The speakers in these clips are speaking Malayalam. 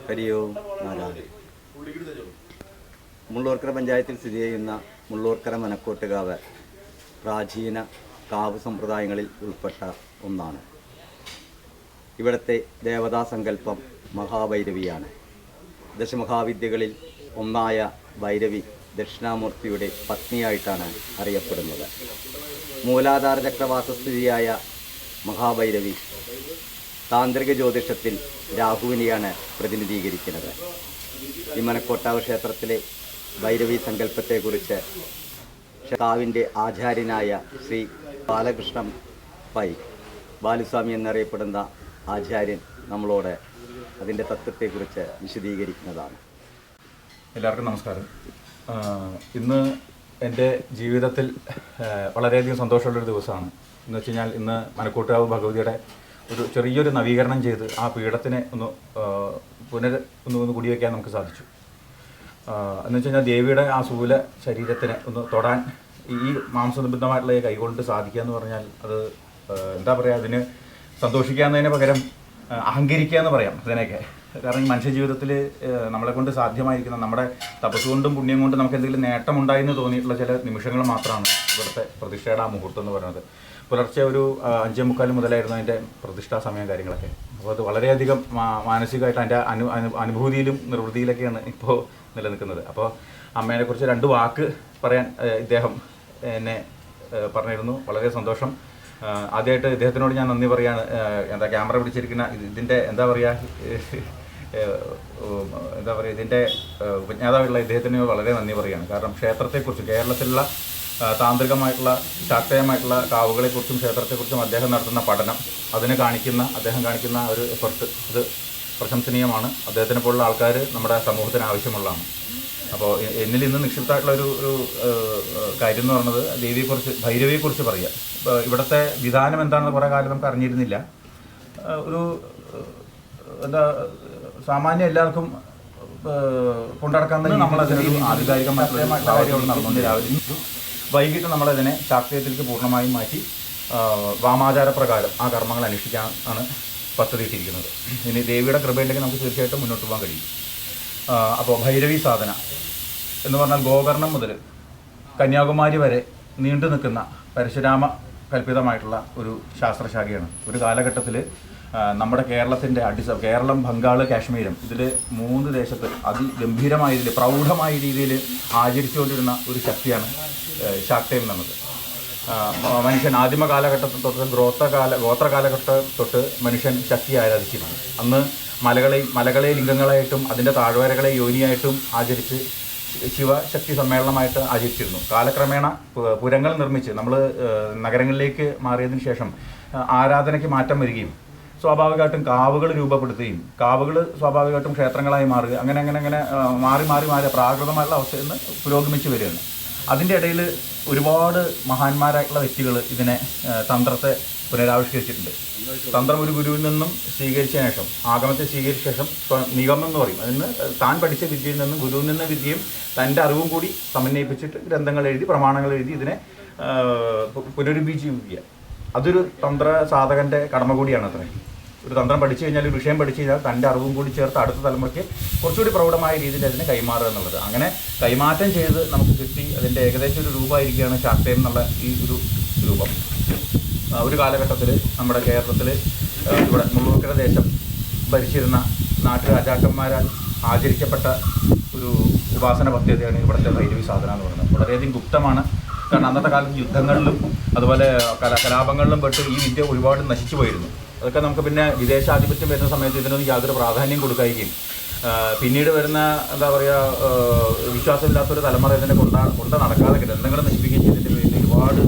ഹരി ഓം നാരായണ. മുള്ളൂർക്കര പഞ്ചായത്തിൽ സ്ഥിതി ചെയ്യുന്ന മുള്ളൂർക്കര മനക്കോട്ടുകാവ് പ്രാചീന കാവ് സമ്പ്രദായങ്ങളിൽ ഉൾപ്പെട്ട ഒന്നാണ്. ഇവിടുത്തെ ദേവതാസങ്കല്പം മഹാഭൈരവിയാണ്. ദശമഹാവിദ്യകളിൽ ഒന്നായ ഭൈരവി ദക്ഷിണാമൂർത്തിയുടെ പത്നിയായിട്ടാണ് അറിയപ്പെടുന്നത്. മൂലാധാര ചക്രവാസസ്ഥിതിയായ മഹാഭൈരവി താന്ത്രിക ജ്യോതിഷത്തിൽ രാഹുവിനെയാണ് പ്രതിനിധീകരിക്കുന്നത്. ഈ മനക്കോട്ടാവ് ക്ഷേത്രത്തിലെ ഭൈരവി സങ്കല്പത്തെക്കുറിച്ച് കാവിൻ്റെ ആചാര്യനായ ശ്രീ ബാലകൃഷ്ണൻ പൈ ബാലുസ്വാമി എന്നറിയപ്പെടുന്ന ആചാര്യൻ നമ്മളോട് അതിൻ്റെ തത്വത്തെക്കുറിച്ച് വിശദീകരിക്കുന്നതാണ്. എല്ലാവർക്കും നമസ്കാരം. ഇന്ന് എൻ്റെ ജീവിതത്തിൽ വളരെയധികം സന്തോഷമുള്ളൊരു ദിവസമാണ്. എന്ന് വെച്ച് കഴിഞ്ഞാൽ ഇന്ന് മനക്കോട്ടുകാവ് ഭഗവതിയുടെ ഒരു ചെറിയൊരു നവീകരണം ചെയ്ത് ആ പീഠത്തിനെ ഒന്ന് കുടിവെക്കാൻ നമുക്ക് സാധിച്ചു. എന്ന് വെച്ച് കഴിഞ്ഞാൽ ദേവിയുടെ ആ സ്ഥൂല ശരീരത്തിനെ ഒന്ന് തൊടാൻ ഈ മാംസനിബദ്ധമായിട്ടുള്ള കൈകൊണ്ട് സാധിക്കുക എന്ന് പറഞ്ഞാൽ അത് എന്താ പറയുക, അതിന് സന്തോഷിക്കുക എന്നതിന് പകരം അഹങ്കരിക്കുക എന്ന് പറയാം അതിനൊക്കെ. കാരണം ഈ മനുഷ്യ ജീവിതത്തിൽ നമ്മളെ കൊണ്ട് സാധ്യമായിരിക്കുന്ന നമ്മുടെ തപസ് കൊണ്ടും പുണ്യം കൊണ്ടും നമുക്ക് എന്തെങ്കിലും നേട്ടമുണ്ടായെന്ന് തോന്നിയിട്ടുള്ള ചില നിമിഷങ്ങൾ മാത്രമാണ് ഇവിടുത്തെ പ്രതിഷ്ഠയുടെ ആ മുഹൂർത്തം എന്ന് പറയുന്നത്. പുലർച്ചെ ഒരു 5:45 മുതലായിരുന്നു അതിൻ്റെ പ്രതിഷ്ഠാ സമയം കാര്യങ്ങളൊക്കെ. അപ്പോൾ അത് വളരെയധികം മാനസികമായിട്ട് അതിൻ്റെ അനുഭൂതിയിലും നിർവൃതിയിലൊക്കെയാണ് ഇപ്പോൾ നിലനിൽക്കുന്നത്. അപ്പോൾ അമ്മേനെക്കുറിച്ച് 2 വാക്ക് പറയാൻ ഇദ്ദേഹം എന്നെ പറഞ്ഞിരുന്നു. വളരെ സന്തോഷം. ആദ്യമായിട്ട് ഇദ്ദേഹത്തിനോട് ഞാൻ നന്ദി പറയാണ്. ക്യാമറ പിടിച്ചിരിക്കുന്ന ഇതിൻ്റെ എന്താ പറയുക ഇതിൻ്റെ ഉപജ്ഞാതാവുള്ള ഇദ്ദേഹത്തിന് വളരെ നന്ദി പറയുകയാണ്. കാരണം ക്ഷേത്രത്തെക്കുറിച്ച് കേരളത്തിലുള്ള താന്ത്രികമായിട്ടുള്ള ശാക്തേയമായിട്ടുള്ള കാവുകളെക്കുറിച്ചും ക്ഷേത്രത്തെക്കുറിച്ചും അദ്ദേഹം നടത്തുന്ന പഠനം, അദ്ദേഹം കാണിക്കുന്ന ഒരു എഫർട്ട്, അത് പ്രശംസനീയമാണ്. അദ്ദേഹത്തിനെ പോലുള്ള ആൾക്കാർ നമ്മുടെ സമൂഹത്തിന് ആവശ്യമുള്ളതാണ്. അപ്പോൾ എന്നിൽ ഇന്ന് നിക്ഷിപ്തമായിട്ടുള്ള ഒരു കാര്യം എന്ന് പറയുന്നത് ഭൈരവിയെക്കുറിച്ച് പറയുക. ഇവിടുത്തെ വിധാനം എന്താണെന്ന് കുറേ കാലം നമുക്ക് അറിഞ്ഞിരുന്നില്ല. ഒരു സാമാന്യം എല്ലാവർക്കും കൊണ്ടടക്കാൻ നമ്മളതിനൊരു ആധികാരികമായിട്ടുള്ള കാര്യങ്ങൾ നടന്നുകൊണ്ട് രാവിലെ വൈകിട്ട് നമ്മളതിനെ ശാക്തേയത്തിലേക്ക് പൂർണ്ണമായും മാറ്റി വാമാചാരപ്രകാരം ആ കർമ്മങ്ങൾ അനുഷ്ഠിക്കാൻ ആണ് പദ്ധതിയിട്ടിരിക്കുന്നത്. ഇനി ദേവിയുടെ കൃപയുണ്ടെങ്കിൽ നമുക്ക് തീർച്ചയായിട്ടും മുന്നോട്ട് പോകാൻ കഴിയും. അപ്പോൾ ഭൈരവി സാധന എന്ന് പറഞ്ഞാൽ ഗോകർണം മുതൽ കന്യാകുമാരി വരെ നീണ്ടു നിൽക്കുന്ന പരശുരാമ കൽപ്പിതമായിട്ടുള്ള ഒരു ശാസ്ത്രശാഖയാണ്. ഒരു കാലഘട്ടത്തിൽ നമ്മുടെ കേരളത്തിൻ്റെ കേരളം, ബംഗാൾ, കാശ്മീരം, ഇതിൽ 3 ദേശത്ത് അതിഗംഭീരമായ രീതിയിൽ പ്രൗഢമായ രീതിയിൽ ആചരിച്ചുകൊണ്ടിരുന്ന ഒരു ശക്തിയാണ് ശാക്തേയം എന്നുള്ളത്. മനുഷ്യൻ ആദിമ കാലഘട്ടത്തിൽ തൊട്ട് ഗോത്ര കാലഘട്ടം തൊട്ട് മനുഷ്യൻ ശക്തി ആരാധിച്ചിരുന്നു. അന്ന് മലകളെ ലിംഗങ്ങളായിട്ടും അതിൻ്റെ താഴ്വരകളെ യോനിയായിട്ടും ആചരിച്ച് ശിവശക്തി സമ്മേളനമായിട്ട് ആചരിച്ചിരുന്നു. കാലക്രമേണ പുരങ്ങൾ നിർമ്മിച്ച് നമ്മൾ നഗരങ്ങളിലേക്ക് മാറിയതിന് ശേഷം ആരാധനയ്ക്ക് മാറ്റം വരികയും സ്വാഭാവികമായിട്ടും കാവുകൾ രൂപപ്പെടുത്തുകയും കാവുകൾ സ്വാഭാവികമായിട്ടും ക്ഷേത്രങ്ങളായി മാറുക, അങ്ങനെ മാറി പ്രാകൃതമായിട്ടുള്ള അവസ്ഥയിൽ നിന്ന് പുരോഗമിച്ച് വരികയാണ്. അതിൻ്റെ ഇടയിൽ ഒരുപാട് മഹാന്മാരായിട്ടുള്ള വ്യക്തികൾ ഇതിനെ തന്ത്രത്തെ പുനരാവിഷ്കരിച്ചിട്ടുണ്ട്. തന്ത്രം ഒരു ഗുരുവിൽ നിന്നും സ്വീകരിച്ച ശേഷം, ആഗമത്തെ സ്വീകരിച്ച ശേഷം നിഗമം എന്ന് പറയും. അതിന് താൻ പഠിച്ച വിദ്യയിൽ നിന്നും ഗുരുവിൽ നിന്ന വിദ്യയും തൻ്റെ അറിവും കൂടി സമന്വയിപ്പിച്ചിട്ട് ഗ്രന്ഥങ്ങൾ എഴുതി, പ്രമാണങ്ങൾ എഴുതി ഇതിനെ പുനരുപജീവിക്കുക. അതൊരു തന്ത്ര സാധകൻ്റെ കടമ കൂടിയാണ്. അത്രയും ഒരു തന്ത്രം പഠിച്ചു കഴിഞ്ഞാൽ, ഒരു വിഷയം പഠിച്ചു കഴിഞ്ഞാൽ തൻ്റെ അറിവും കൂടി ചേർത്ത് അടുത്ത തലമുറയ്ക്ക് കുറച്ചുകൂടി പ്രൗഢമായ രീതിയിൽ അതിനെ കൈമാറുക എന്നുള്ളത്. അങ്ങനെ കൈമാറ്റം ചെയ്ത് നമുക്ക് കിട്ടി അതിൻ്റെ ഏകദേശം ഒരു രൂപമായിരിക്കുകയാണ് ശാക്തേയം എന്നുള്ള ഈ ഒരു രൂപം. ഒരു കാലഘട്ടത്തിൽ നമ്മുടെ കേരളത്തിൽ ഇവിടെ മുള്ളൂർക്കര ദേശം ഭരിച്ചിരുന്ന നാട്ടുരാജാക്കന്മാരാൽ ആചരിക്കപ്പെട്ട ഒരു ഉപാസന പദ്ധതിയാണ് ഇവിടുത്തെ ഭൈരവി സാധന എന്ന് പറയുന്നത്. വളരെയധികം ഗുപ്തമാണ്. കാരണം അന്നത്തെ കാലത്ത് യുദ്ധങ്ങളിലും അതുപോലെ കലാപങ്ങളിലും പെട്ട് ഈ വിദ്യ ഒരുപാട് നശിച്ചു പോയിരുന്നു. അതൊക്കെ നമുക്ക് പിന്നെ വിദേശാധിപത്യം വരുന്ന സമയത്ത് ഇതിനൊന്നും യാതൊരു പ്രാധാന്യം കൊടുക്കുകയും പിന്നീട് വരുന്ന എന്താ പറയുക വിശ്വാസമില്ലാത്തൊരു തലമുറ ഇതിനെ കൊണ്ട് നടക്കാതെ ഗ്രന്ഥങ്ങൾ നശിപ്പിക്കുകയും ചെയ്തതിൻ്റെ പേരിൽ ഒരുപാട്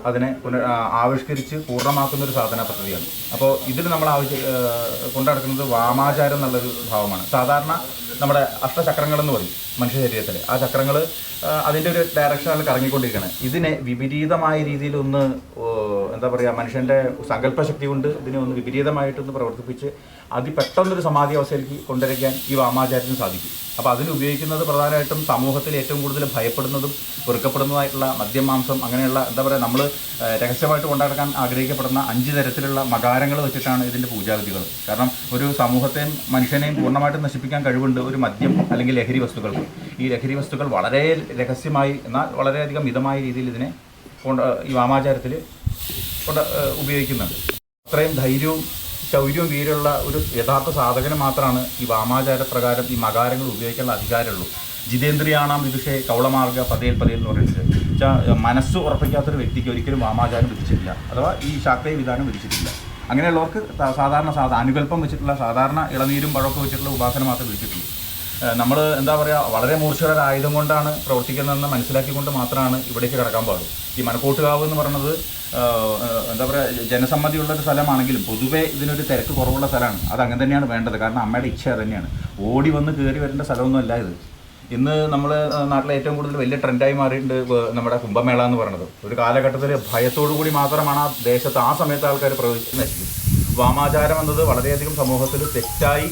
അതിനെ ആവിഷ്കരിച്ച് പൂർണ്ണമാക്കുന്ന ഒരു സാധന പദ്ധതിയാണ്. അപ്പോൾ ഇതിൽ നമ്മൾ കൊണ്ടുനടക്കുന്നത് വാമാചാരം എന്നുള്ളൊരു ഭാവമാണ്. സാധാരണ നമ്മുടെ അഷ്ടചക്രങ്ങളെന്ന് പറയും മനുഷ്യ ശരീരത്തിൽ. ആ ചക്രങ്ങൾ അതിൻ്റെ ഒരു ഡയറക്ഷനിൽ കറങ്ങിക്കൊണ്ടിരിക്കുകയാണ്. ഇതിനെ വിപരീതമായ രീതിയിലൊന്ന് എന്താ പറയുക, മനുഷ്യൻ്റെ സങ്കല്പശക്തി കൊണ്ട് ഇതിനെ ഒന്ന് വിപരീതമായിട്ടൊന്ന് പ്രവർത്തിപ്പിച്ച് പെട്ടെന്നൊരു സമാധി അവസ്ഥയിലേക്ക് കൊണ്ടുവരാൻ ഈ വാമാചാര്യത്തിന് സാധിക്കും. അപ്പോൾ അതിന് ഉപയോഗിക്കുന്നത് പ്രധാനമായിട്ടും സമൂഹത്തിൽ ഏറ്റവും കൂടുതൽ ഭയപ്പെടുന്നതും വെറുക്കപ്പെടുന്നതായിട്ടുള്ള മദ്യം, മാംസം, അങ്ങനെയുള്ള എന്താ പറയുക, നമ്മൾ രഹസ്യമായിട്ട് കൊണ്ടുനടക്കാൻ ആഗ്രഹിക്കപ്പെടുന്ന 5 തരത്തിലുള്ള മകാരങ്ങൾ വെച്ചിട്ടാണ് ഇതിൻ്റെ പൂജാവിധികൾ. കാരണം ഒരു സമൂഹത്തെയും മനുഷ്യനെയും പൂർണ്ണമായിട്ടും നശിപ്പിക്കാൻ കഴിവുണ്ട് ഒരു മദ്യം അല്ലെങ്കിൽ ലഹരി വസ്തുക്കൾക്ക്. ഈ ലഹരി വസ്തുക്കൾ വളരെ രഹസ്യമായി എന്നാൽ വളരെയധികം മിതമായ രീതിയിൽ ഇതിനെ ഈ വാമാചാരത്തിൽ ഉപയോഗിക്കുന്നുണ്ട്. അത്രയും ധൈര്യവും ശൗര്യവും വീര്യമുള്ള ഒരു യഥാർത്ഥ സാധകന് മാത്രമാണ് ഈ വാമാചാരപ്രകാരം ഈ മകാരങ്ങൾ ഉപയോഗിക്കാനുള്ള അധികാരമുള്ളൂ. ജിതേന്ദ്രിയാണാം വിദുഷേ കൗളമാർഗ പതേൽ പതേൽ എന്ന് പറയുന്നത് മനസ്സ് ഉറപ്പിക്കാത്തൊരു വ്യക്തിക്ക് ഒരിക്കലും വാമാചാരം വിധിച്ചിട്ടില്ല, അഥവാ ഈ ശാക്തേയ വിധാനം വിധിച്ചിട്ടില്ല. അങ്ങനെയുള്ളവർക്ക് സാധാരണ അനുകൽപ്പം വെച്ചിട്ടുള്ള സാധാരണ ഇളനീരും പഴമൊക്കെ വെച്ചിട്ടുള്ള ഉപാസന മാത്രമേ വിധിച്ചിട്ടുള്ളൂ. നമ്മൾ എന്താ പറയുക, വളരെ മൂർച്ചയുടെ ആയുധം കൊണ്ടാണ് പ്രവർത്തിക്കുന്നതെന്ന് മനസ്സിലാക്കിക്കൊണ്ട് മാത്രമാണ് ഇവിടേക്ക് കടക്കാൻ പാടുള്ളൂ. ഈ മനക്കോട്ടുകാവ് എന്ന് പറയുന്നത് എന്താ പറയുക, ജനസമ്മതിയുള്ളൊരു സ്ഥലമാണെങ്കിലും പൊതുവേ ഇതിനൊരു തിരക്ക് കുറവുള്ള സ്ഥലമാണ്. അത് അങ്ങനെ തന്നെയാണ് വേണ്ടത്. കാരണം അമ്മയുടെ ഇച്ഛ തന്നെയാണ്. ഓടി വന്ന് കയറി വരേണ്ട സ്ഥലമൊന്നുമല്ല ഇത്. ഇന്ന് നമ്മൾ നാട്ടിലെ ഏറ്റവും കൂടുതൽ വലിയ ട്രെൻഡായി മാറിയിട്ടുണ്ട് നമ്മുടെ കുംഭമേള എന്ന് പറയുന്നത്. ഒരു കാലഘട്ടത്തിൽ ഭയത്തോടു കൂടി മാത്രമാണ് ആ ദേശത്ത് ആ സമയത്ത് ആൾക്കാർ പ്രവേശിച്ച് നശിക്കും. വാമാചാരം എന്നത് വളരെയധികം സമൂഹത്തിൽ തെറ്റായി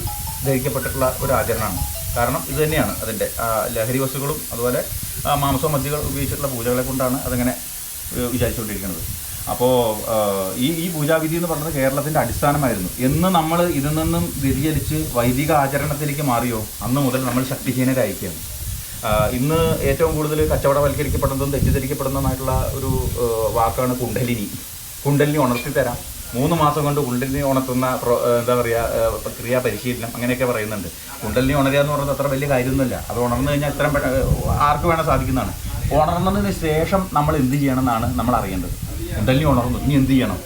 ധരിക്കപ്പെട്ടിട്ടുള്ള ഒരു ആചരണമാണ്. കാരണം ഇത് തന്നെയാണ് അതിൻ്റെ ലഹരി വസ്തുക്കളും അതുപോലെ മാംസ മദ്യകൾ ഉപയോഗിച്ചിട്ടുള്ള പൂജകളെ കൊണ്ടാണ് അതങ്ങനെ വിചാരിച്ചുകൊണ്ടിരിക്കുന്നത്. അപ്പോൾ ഈ പൂജാവിധി എന്ന് പറയുന്നത് കേരളത്തിൻ്റെ അടിസ്ഥാനമായിരുന്നു. എന്ന് നമ്മൾ ഇതിൽ നിന്നും വ്യതിചലിച്ച് വൈദിക ആചരണത്തിലേക്ക് മാറിയോ അന്ന് മുതൽ നമ്മൾ ശക്തിഹീനരായിരിക്കുകയാണ്. ഇന്ന് ഏറ്റവും കൂടുതൽ കച്ചവടവൽക്കരിക്കപ്പെടുന്നതും തെറ്റിദ്ധരിക്കപ്പെടുന്നതുമായിട്ടുള്ള ഒരു വാക്കാണ് കുണ്ടലിനി. കുണ്ടലിനി ഉണർത്തിത്തരാം, 3 മാസം കൊണ്ട് കുണ്ടലിനി ഉണർത്തുന്ന എന്താ പറയുക ക്രിയാ പരിശീലനം അങ്ങനെയൊക്കെ പറയുന്നുണ്ട്. കുണ്ടലിനി ഉണരുക എന്ന് പറയുന്നത് അത്ര വലിയ കാര്യമൊന്നുമില്ല. അത് ഉണർന്നു കഴിഞ്ഞാൽ ഇത്രയും ആർക്ക് വേണം സാധിക്കുന്നതാണ്. ഉണർന്നതിന് ശേഷം നമ്മൾ എന്ത് ചെയ്യണം എന്നാണ് നമ്മൾ അറിയേണ്ടത്. കുണ്ടലിനി ഉണർന്നു, ഇനി എന്ത് ചെയ്യണം,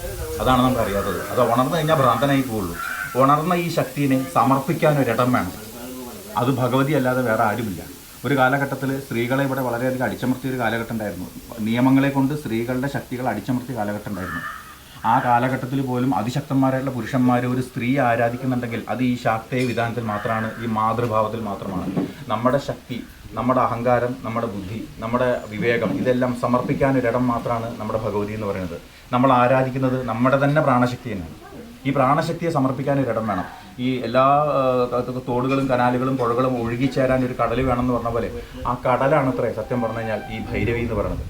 അതാണ് നമ്മൾ അറിയാത്തത്. അത് ഉണർന്നു കഴിഞ്ഞാൽ ഭ്രാന്തനായി പോവുള്ളൂ. ഉണർന്ന ഈ ശക്തിയെ സമർപ്പിക്കാനൊരിടം വേണം. അത് ഭഗവതി അല്ലാതെ വേറെ ആരുമില്ല. ഒരു കാലഘട്ടത്തിൽ സ്ത്രീകളെ ഇവിടെ വളരെയധികം അടിച്ചമർത്തിയ ഒരു കാലഘട്ടം ഉണ്ടായിരുന്നു. നിയമങ്ങളെ കൊണ്ട് സ്ത്രീകളുടെ ശക്തികൾ അടിച്ചമർത്തിയ കാലഘട്ടം ഉണ്ടായിരുന്നു. ആ കാലഘട്ടത്തിൽ പോലും അതിശക്തന്മാരായിട്ടുള്ള പുരുഷന്മാർ ഒരു സ്ത്രീ ആരാധിക്കുന്നുണ്ടെങ്കിൽ അത് ഈ ശാക്തേയ വിധാനത്തിൽ മാത്രമാണ്, ഈ മാതൃഭാവത്തിൽ മാത്രമാണ്. നമ്മുടെ ശക്തി, നമ്മുടെ അഹങ്കാരം, നമ്മുടെ ബുദ്ധി, നമ്മുടെ വിവേകം ഇതെല്ലാം സമർപ്പിക്കാനൊരിടം മാത്രമാണ് നമ്മുടെ ഭഗവതി എന്ന് പറയുന്നത്. നമ്മൾ ആരാധിക്കുന്നത് നമ്മുടെ തന്നെ പ്രാണശക്തി തന്നെയാണ്. ഈ പ്രാണശക്തിയെ സമർപ്പിക്കാനൊരിടം വേണം. ഈ എല്ലാ തോടുകളും കനാലുകളും പുഴകളും ഒഴുകിച്ചേരാൻ ഒരു കടൽ വേണമെന്ന് പറഞ്ഞ പോലെ ആ കടലാണ് അത്രേ സത്യം പറഞ്ഞു കഴിഞ്ഞാൽ ഈ ഭൈരവി എന്ന് പറയുന്നത്.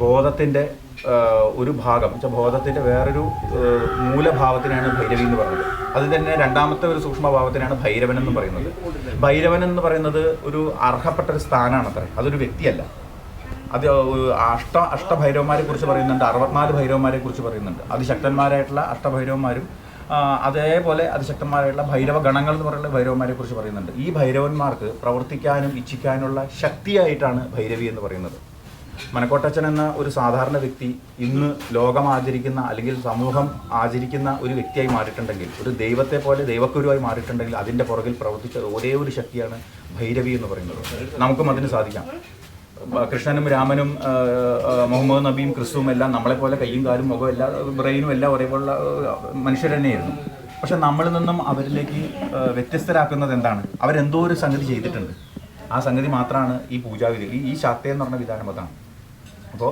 ബോധത്തിൻ്റെ ഒരു ഭാഗം വെച്ചാൽ ബോധത്തിൻ്റെ വേറൊരു മൂലഭാവത്തിനാണ് ഭൈരവി എന്ന് പറയുന്നത്. അത് തന്നെ രണ്ടാമത്തെ ഒരു സൂക്ഷ്മഭാവത്തിനാണ് ഭൈരവൻ എന്ന് പറയുന്നത്. ഭൈരവൻ എന്ന് പറയുന്നത് ഒരു അർഹപ്പെട്ട ഒരു സ്ഥാനമാണ് അത്ര, അതൊരു വ്യക്തിയല്ല. അത് അഷ്ടഭൈരവന്മാരെ കുറിച്ച് പറയുന്നുണ്ട്, 64 ഭൈരവന്മാരെ കുറിച്ച് പറയുന്നുണ്ട്. അതിശക്തന്മാരായിട്ടുള്ള അഷ്ടഭൈരവന്മാരും അതേപോലെ അതിശക്തന്മാരായിട്ടുള്ള ഭൈരവ ഗണങ്ങൾ എന്ന് പറയുന്ന ഭൈരവന്മാരെ കുറിച്ച് പറയുന്നുണ്ട്. ഈ ഭൈരവന്മാർക്ക് പ്രവർത്തിക്കാനും ഇച്ഛിക്കാനുള്ള ശക്തിയായിട്ടാണ് ഭൈരവി എന്ന് പറയുന്നത്. മനക്കോട്ടച്ചൻ എന്ന ഒരു സാധാരണ വ്യക്തി ഇന്ന് ലോകം ആചരിക്കുന്ന അല്ലെങ്കിൽ സമൂഹം ആചരിക്കുന്ന ഒരു വ്യക്തിയായി മാറിയിട്ടുണ്ടെങ്കിൽ, ഒരു ദൈവത്തെ പോലെ ദൈവക്കുരുവായി മാറിയിട്ടുണ്ടെങ്കിൽ അതിൻ്റെ പുറകിൽ പ്രവർത്തിച്ച ഒരേ ഒരു ശക്തിയാണ് ഭൈരവി എന്ന് പറയുന്നത്. നമുക്കും അതിന് സാധിക്കാം. കൃഷ്ണനും രാമനും മുഹമ്മദ് നബിയും ക്രിസ്തുവും എല്ലാം നമ്മളെപ്പോലെ കയ്യും കാലും മുഖവും എല്ലാം ബ്രെയിനും എല്ലാം ഒരേപോലുള്ള മനുഷ്യർ തന്നെയായിരുന്നു. പക്ഷെ നമ്മളിൽ നിന്നും അവരിലേക്ക് വ്യത്യസ്തരാക്കുന്നത് എന്താണ്? അവരെന്തോ ഒരു സംഗതി ചെയ്തിട്ടുണ്ട്. ആ സംഗതി മാത്രമാണ് ഈ പൂജാവിധി, ഈ ശാക്തേയം എന്ന് പറഞ്ഞ വിധാനം അതാണ്. അപ്പോൾ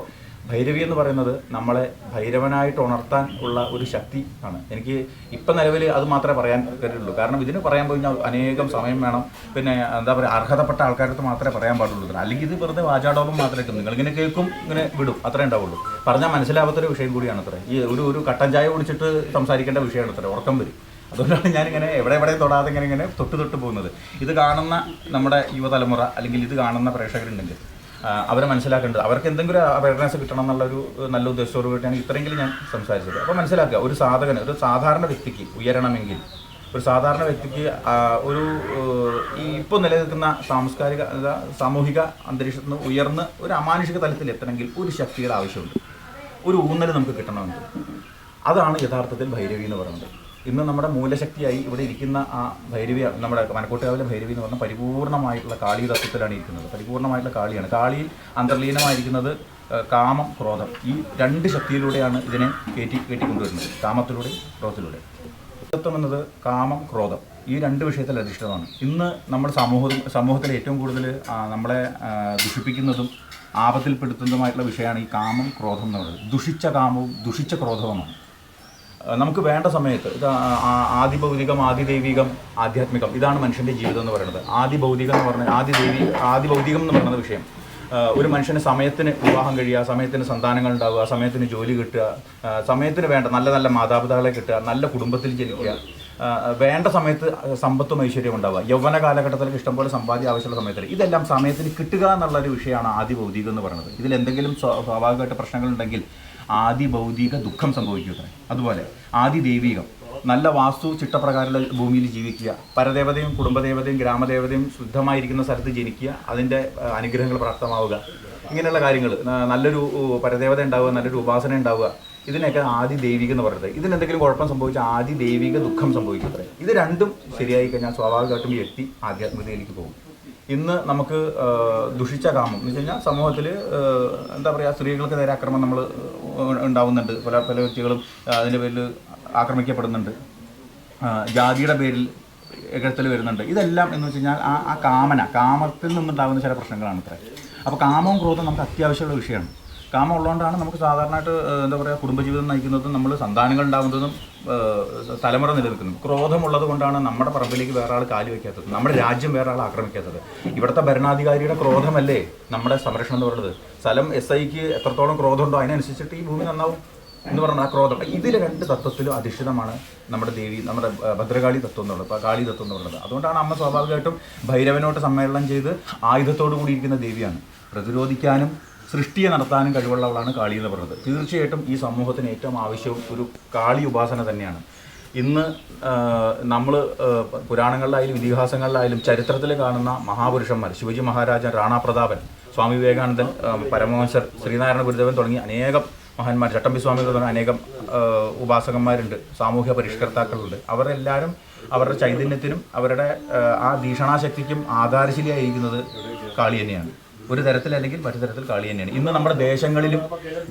ഭൈരവി എന്ന് പറയുന്നത് നമ്മളെ ഭൈരവനായിട്ട് ഉണർത്താൻ ഉള്ള ഒരു ശക്തി ആണ്. എനിക്ക് ഇപ്പം നിലവിൽ അത് മാത്രമേ പറയാൻ കഴിയുള്ളൂ. കാരണം ഇതിന് പറയാൻ പോയി കഴിഞ്ഞാൽ അനേകം സമയം വേണം. പിന്നെ എന്താ പറയുക, അർഹതപ്പെട്ട ആൾക്കാർക്ക് മാത്രമേ പറയാൻ പാടുള്ളൂ. അല്ലെങ്കിൽ ഇത് വെറുതെ വാചാടോപം മാത്രമേ കേൾക്കും. നിങ്ങളിങ്ങനെ കേൾക്കും, ഇങ്ങനെ വിടും, അത്രേ ഉണ്ടാവുള്ളൂ. പറഞ്ഞാൽ മനസ്സിലാവാത്തൊരു വിഷയം കൂടിയാണ് അത്ര. ഈ ഒരു കട്ടൻ ചായ കുടിച്ചിട്ട് സംസാരിക്കേണ്ട വിഷയമാണ് അത്ര, ഉറക്കം വരും. അതുകൊണ്ടാണ് ഞാനിങ്ങനെ എവിടെ തൊടാതെ ഇങ്ങനെ തൊട്ട് പോകുന്നത്. ഇത് കാണുന്ന നമ്മുടെ യുവതലമുറ അല്ലെങ്കിൽ ഇത് കാണുന്ന പ്രേക്ഷകരുണ്ടെങ്കിൽ അവരെ മനസ്സിലാക്കേണ്ടത്, അവർക്ക് എന്തെങ്കിലും അവയർനെസ് കിട്ടണം എന്നുള്ളൊരു നല്ല ഉദ്ദേശത്തോടു കൂടിയാണ് ഇത്രയെങ്കിലും ഞാൻ സംസാരിച്ചത്. അപ്പോൾ മനസ്സിലാക്കുക, ഒരു സാധകന്, ഒരു സാധാരണ വ്യക്തിക്ക് ഉയരണമെങ്കിൽ, ഒരു സാധാരണ വ്യക്തിക്ക് ഒരു ഈ ഇപ്പോൾ നിലനിൽക്കുന്ന സാമൂഹിക അന്തരീക്ഷത്തിൽ നിന്ന് ഉയർന്ന് ഒരു അമാനുഷിക തലത്തിൽ എത്തണമെങ്കിൽ ഒരു ശക്തിയുടെ ആവശ്യമുണ്ട്, ഒരു ഊന്നൽ നമുക്ക് കിട്ടണമെങ്കിൽ. അതാണ് യഥാർത്ഥത്തിൽ ഭൈരവി എന്ന് പറയുന്നത്. ഇന്ന് നമ്മുടെ മൂലശക്തിയായി ഇവിടെ ഇരിക്കുന്ന ആ ഭൈരവി, നമ്മുടെ മനക്കോട്ടുകാവിലെ ഭൈരവി എന്ന് പറഞ്ഞാൽ പരിപൂർണമായിട്ടുള്ള കാളി തത്വത്തിലാണ് ഇരിക്കുന്നത്. പരിപൂർണമായിട്ടുള്ള കാളിയാണ്. കാളിയിൽ അന്തർലീനമായിരിക്കുന്നത് കാമം, ക്രോധം. ഈ 2 ശക്തിയിലൂടെയാണ് ഇതിനെ കയറ്റി കൊണ്ടുവരുന്നത്, കാമത്തിലൂടെയും ക്രോധത്തിലൂടെയും. തത്വം എന്നത് കാമം, ക്രോധം. ഈ രണ്ട് വിഷയത്തിൽ അധിഷ്ഠിതമാണ്. ഇന്ന് നമ്മുടെ സമൂഹത്തിൽ ഏറ്റവും കൂടുതൽ നമ്മളെ ദുഷിപ്പിക്കുന്നതും ആപത്തിൽപ്പെടുത്തുന്നതുമായിട്ടുള്ള വിഷയമാണ് ഈ കാമം, ക്രോധം എന്ന് പറയുന്നത്. ദുഷിച്ച കാമവും ദുഷിച്ച ക്രോധവുമാണ്. നമുക്ക് വേണ്ട സമയത്ത് ഇത് ആദിഭൗതികം, ആദിദൈവികം, ആധ്യാത്മികം, ഇതാണ് മനുഷ്യൻ്റെ ജീവിതം എന്ന് പറയുന്നത്. ആദിഭൗതികം എന്ന് പറഞ്ഞാൽ ആദിഭൗതികം എന്ന് പറയുന്ന വിഷയം ഒരു മനുഷ്യന് സമയത്തിന് വിവാഹം കഴിയുക, സമയത്തിന് സന്താനങ്ങൾ ഉണ്ടാവുക, സമയത്തിന് ജോലി കിട്ടുക, സമയത്തിന് വേണ്ട നല്ല നല്ല മാതാപിതാക്കളെ കിട്ടുക, നല്ല കുടുംബത്തിൽ ജനിക്കുക, വേണ്ട സമയത്ത് സമ്പത്തും ഐശ്വര്യവും ഉണ്ടാവുക, യൗവന കാലഘട്ടത്തിൽ ഇഷ്ടംപോലെ സമ്പാദ്യം ആവശ്യമുള്ള സമയത്തിൽ ഇതെല്ലാം സമയത്തിന് കിട്ടുക എന്നുള്ളൊരു വിഷയമാണ് ആദിഭൗതികം എന്ന് പറയുന്നത്. ഇതിലെന്തെങ്കിലും സ്വാഭാവികമായിട്ട് പ്രശ്നങ്ങളുണ്ടെങ്കിൽ ആദിഭൗതിക ദുഃഖം സംഭവിക്കുക. അതുപോലെ ആദിദൈവികം നല്ല വാസ്തു ചിട്ടപ്രകാരമുള്ള ഭൂമിയിൽ ജീവിക്കുക, പരദേവതയും കുടുംബദേവതയും ഗ്രാമദേവതയും ശുദ്ധമായിരിക്കുന്ന സ്ഥലത്ത് ജനിക്കുക, അതിൻ്റെ അനുഗ്രഹങ്ങൾ പ്രാപ്തമാവുക, ഇങ്ങനെയുള്ള കാര്യങ്ങൾ, നല്ലൊരു പരദേവത ഉണ്ടാവുക, നല്ലൊരു ഉപാസന ഉണ്ടാവുക, ഇതിനൊക്കെ ആദിദൈവികം എന്ന് പറയുന്നത്. ഇതിനെന്തെങ്കിലും കുഴപ്പം സംഭവിച്ചാൽ ആദിദൈവിക ദുഃഖം സംഭവിക്കുന്നത്. ഇത് രണ്ടും ശരിയായി കഴിഞ്ഞാൽ സ്വാഭാവികമായിട്ടും വ്യക്തി ആധ്യാത്മികതയിലേക്ക് പോകും. ഇന്ന് നമുക്ക് ദുഷിച്ച കാമം എന്ന് വെച്ച് കഴിഞ്ഞാൽ സമൂഹത്തിൽ എന്താ പറയുക, സ്ത്രീകൾക്ക് നേരെ ആക്രമണം നമ്മൾ ഉണ്ടാവുന്നുണ്ട്. പല വ്യക്തികളും അതിൻ്റെ പേരിൽ ആക്രമിക്കപ്പെടുന്നുണ്ട്, ജാതിയുടെ പേരിൽ എഴുത്തൽ വരുന്നുണ്ട്. ഇതെല്ലാം എന്ന് വെച്ച് കഴിഞ്ഞാൽ ആ കാമത്തിൽ നിന്നുണ്ടാകുന്ന ചില പ്രശ്നങ്ങളാണ് ഇത്ര. അപ്പോൾ കാമവും ക്രോധവും നമുക്ക് അത്യാവശ്യമുള്ള വിഷയമാണ്. കാമം ഉള്ളതുകൊണ്ടാണ് നമുക്ക് സാധാരണയായിട്ട് എന്താ പറയുക, കുടുംബജീവിതം നയിക്കുന്നതും നമ്മൾ സന്താനങ്ങൾ ഉണ്ടാകുന്നതും തലമുറ നിലനിൽക്കുന്നതും. ക്രോധമുള്ളത് കൊണ്ടാണ് നമ്മുടെ പറമ്പിലേക്ക് വേറെ ആൾ കാല് വയ്ക്കാത്തത്, നമ്മുടെ രാജ്യം വേറെ ആൾ ആക്രമിക്കാത്തത്. ഇവിടുത്തെ ഭരണാധികാരിയുടെ ക്രോധമല്ലേ നമ്മുടെ സംരക്ഷണം എന്ന് പറയുന്നത്. സ്ഥലം SIക്ക് എത്രത്തോളം ക്രോധമുണ്ടോ അതിനനുസരിച്ചിട്ട് ഈ ഭൂമി നന്നാവും എന്ന് പറഞ്ഞാൽ ആ ക്രോധം. ഇതിൽ രണ്ട് തത്വത്തിലും അധിഷ്ഠിതമാണ് നമ്മുടെ ദേവി, നമ്മുടെ ഭദ്രകാളി തത്വം എന്നുള്ളത്, കാളി തത്വം എന്ന് പറയുന്നത്. അതുകൊണ്ടാണ് അമ്മ സ്വാഭാവികമായിട്ടും ഭൈരവനോട്ട് സമ്മേളനം ചെയ്ത് ആയുധത്തോടു കൂടിയിരിക്കുന്ന ദേവിയാണ്. പ്രതിരോധിക്കാനും സൃഷ്ടിയെ നടത്താനും കഴിവുള്ളവളാണ് കാളി എന്ന് പറയുന്നത്. തീർച്ചയായിട്ടും ഈ സമൂഹത്തിന് ഏറ്റവും ആവശ്യവും ഒരു കാളി ഉപാസന തന്നെയാണ്. ഇന്ന് നമ്മൾ പുരാണങ്ങളിലായാലും ഇതിഹാസങ്ങളിലായാലും ചരിത്രത്തിൽ കാണുന്ന മഹാപുരുഷന്മാർ, ശിവജി മഹാരാജൻ, റാണാ പ്രതാപൻ, സ്വാമി വിവേകാനന്ദൻ, പരമഹംസർ, ശ്രീനാരായണ ഗുരുദേവൻ തുടങ്ങി അനേകം മഹാന്മാർ, ചട്ടമ്പി സ്വാമികൾ തുടങ്ങിയ അനേകം ഉപാസകന്മാരുണ്ട്, സാമൂഹ്യ പരിഷ്കർത്താക്കളുണ്ട്. അവരെല്ലാവരും അവരുടെ ചൈതന്യത്തിനും അവരുടെ ആ ഭീഷണാശക്തിക്കും ആധാരശിലയായിരിക്കുന്നത് കാളി തന്നെയാണ്. ഒരു തരത്തിലല്ലെങ്കിൽ മറ്റു തരത്തിൽ കാളി തന്നെയാണ്. ഇന്ന് നമ്മുടെ ദേശങ്ങളിലും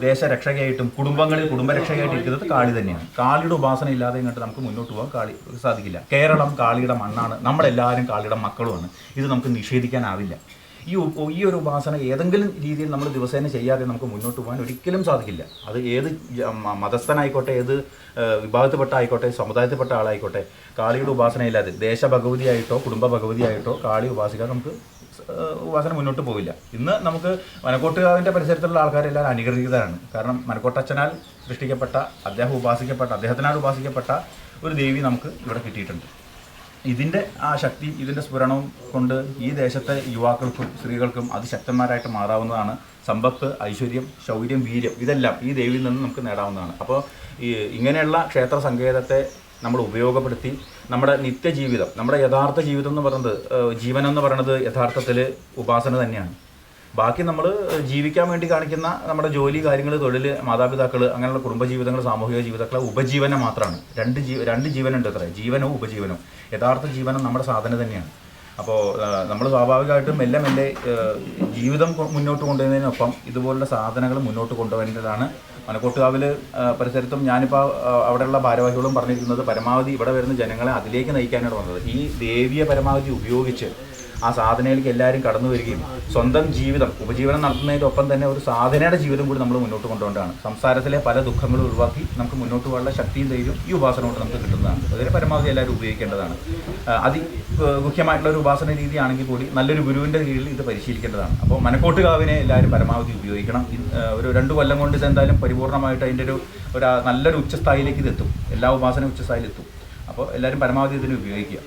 ദേശരക്ഷകയായിട്ടും കുടുംബങ്ങളിൽ കുടുംബരക്ഷകയായിട്ട് ഇരിക്കുന്നത് കാളി തന്നെയാണ്. കാളിയുടെ ഉപാസന ഇല്ലാതെ ഇങ്ങോട്ട് നമുക്ക് മുന്നോട്ട് പോകാൻ സാധിക്കില്ല. കേരളം കാളിയുടെ മണ്ണാണ്, നമ്മളെല്ലാവരും കാളിയുടെ മക്കളുമാണ്. ഇത് നമുക്ക് നിഷേധിക്കാനാവില്ല. ഈ ഒരു ഉപാസന ഏതെങ്കിലും രീതിയിൽ നമ്മൾ ദിവസേന ചെയ്യാതെ നമുക്ക് മുന്നോട്ട് പോകാൻ ഒരിക്കലും സാധിക്കില്ല. അത് ഏത് മതസ്ഥനായിക്കോട്ടെ, ഏത് വിഭാഗത്തിൽപ്പെട്ട ആയിക്കോട്ടെ, സമുദായത്തിൽപ്പെട്ട ആളായിക്കോട്ടെ, കാളിയുടെ ഉപാസന ഇല്ലാതെ ദേശഭഗവതിയായിട്ടോ കുടുംബ ഭഗവതിയായിട്ടോ കാളി ഉപാസിക്കാൻ നമുക്ക് ഉപാസന മുന്നോട്ട് പോവില്ല. ഇന്ന് നമുക്ക് മനക്കോട്ടുകാവിൻ്റെ പരിസരത്തുള്ള ആൾക്കാരെല്ലാവരും അനുഗ്രഹീതരാണ്. കാരണം മനക്കോട്ടച്ഛനാൽ സൃഷ്ടിക്കപ്പെട്ട, അദ്ദേഹത്തിനാൽ ഉപാസിക്കപ്പെട്ട ഒരു ദേവി നമുക്ക് ഇവിടെ കിട്ടിയിട്ടുണ്ട്. ഇതിൻ്റെ ആ ശക്തി, ഇതിൻ്റെ സ്ഫുരണവും കൊണ്ട് ഈ ദേശത്തെ യുവാക്കൾക്കും സ്ത്രീകൾക്കും അതിശക്തന്മാരായിട്ട് മാറാവുന്നതാണ്. സമ്പത്ത്, ഐശ്വര്യം, ശൗര്യം, വീര്യം ഇതെല്ലാം ഈ ദേവിയിൽ നിന്ന് നമുക്ക് നേടാവുന്നതാണ്. അപ്പോൾ ഇങ്ങനെയുള്ള ക്ഷേത്ര സങ്കേതത്തെ നമ്മൾ ഉപയോഗപ്പെടുത്തി നമ്മുടെ നിത്യജീവിതം, നമ്മുടെ യഥാർത്ഥ ജീവിതം എന്ന് പറയുന്നത്, ജീവനെന്ന് പറയുന്നത് യഥാർത്ഥത്തിൽ ഉപാസന തന്നെയാണ്. ബാക്കി നമ്മൾ ജീവിക്കാൻ വേണ്ടി കാണിക്കുന്ന നമ്മുടെ ജോലി, കാര്യങ്ങൾ, തൊഴിൽ, മാതാപിതാക്കൾ, അങ്ങനെയുള്ള കുടുംബജീവിതങ്ങൾ, സാമൂഹിക ജീവിതങ്ങൾ ഉപജീവനം മാത്രമാണ്. രണ്ട് ജീവനുണ്ട് അത്ര, ജീവനവും ഉപജീവനവും. യഥാർത്ഥ ജീവനം നമ്മുടെ സാധന തന്നെയാണ്. അപ്പോൾ നമ്മൾ സ്വാഭാവികമായിട്ടും മെല്ലെ ജീവിതം മുന്നോട്ട് കൊണ്ടുവരുന്നതിനൊപ്പം ഇതുപോലുള്ള സാധനങ്ങൾ മുന്നോട്ട് കൊണ്ടുവരേണ്ടതാണ്. മനക്കോട്ടുകാവിൽ പരിസരത്തും ഞാനിപ്പോൾ അവിടെയുള്ള ഭാരവാഹികളും പറഞ്ഞിരിക്കുന്നത് പരമാവധി ഇവിടെ വരുന്ന ജനങ്ങളെ അതിലേക്ക് നയിക്കാനാണ് വന്നത്. ഈ ദേവിയെ പരമാവധി ഉപയോഗിച്ച് ആ സാധനയിലേക്ക് എല്ലാവരും കടന്നു വരികയും സ്വന്തം ജീവിതം, ഉപജീവനം നടത്തുന്നതിനൊപ്പം തന്നെ ഒരു സാധനയുടെ ജീവിതം കൂടി നമ്മൾ മുന്നോട്ട് കൊണ്ടുകൊണ്ടാണ് സംസാരത്തിലെ പല ദുഃഖങ്ങളും ഒഴിവാക്കി നമുക്ക് മുന്നോട്ട് പോകാനുള്ള ശക്തിയും ധൈര്യവും ഈ ഉപാസന കൊണ്ട് നമുക്ക് കിട്ടുന്നതാണ്. അതിനെ പരമാവധി എല്ലാവരും ഉപയോഗിക്കേണ്ടതാണ്. മുഖ്യമായിട്ടുള്ള ഒരു ഉപാസന രീതിയാണെങ്കിൽ കൂടി നല്ലൊരു ഗുരുവിൻ്റെ കീഴിൽ ഇത് പരിശീലിക്കേണ്ടതാണ്. അപ്പോൾ മനക്കോട്ടുകാവിനെ എല്ലാവരും പരമാവധി ഉപയോഗിക്കണം. ഒരു 2 കൊല്ലം കൊണ്ട് ഇതെന്തായാലും പരിപൂർണമായിട്ട് അതിൻ്റെ ഒരു നല്ലൊരു ഉച്ചസ്ഥായിലേക്ക് ഇതെത്തും. എല്ലാ ഉപാസന ഉച്ചസ്ഥായിലെത്തും. അപ്പോൾ എല്ലാവരും പരമാവധി ഇതിനെ ഉപയോഗിക്കുക.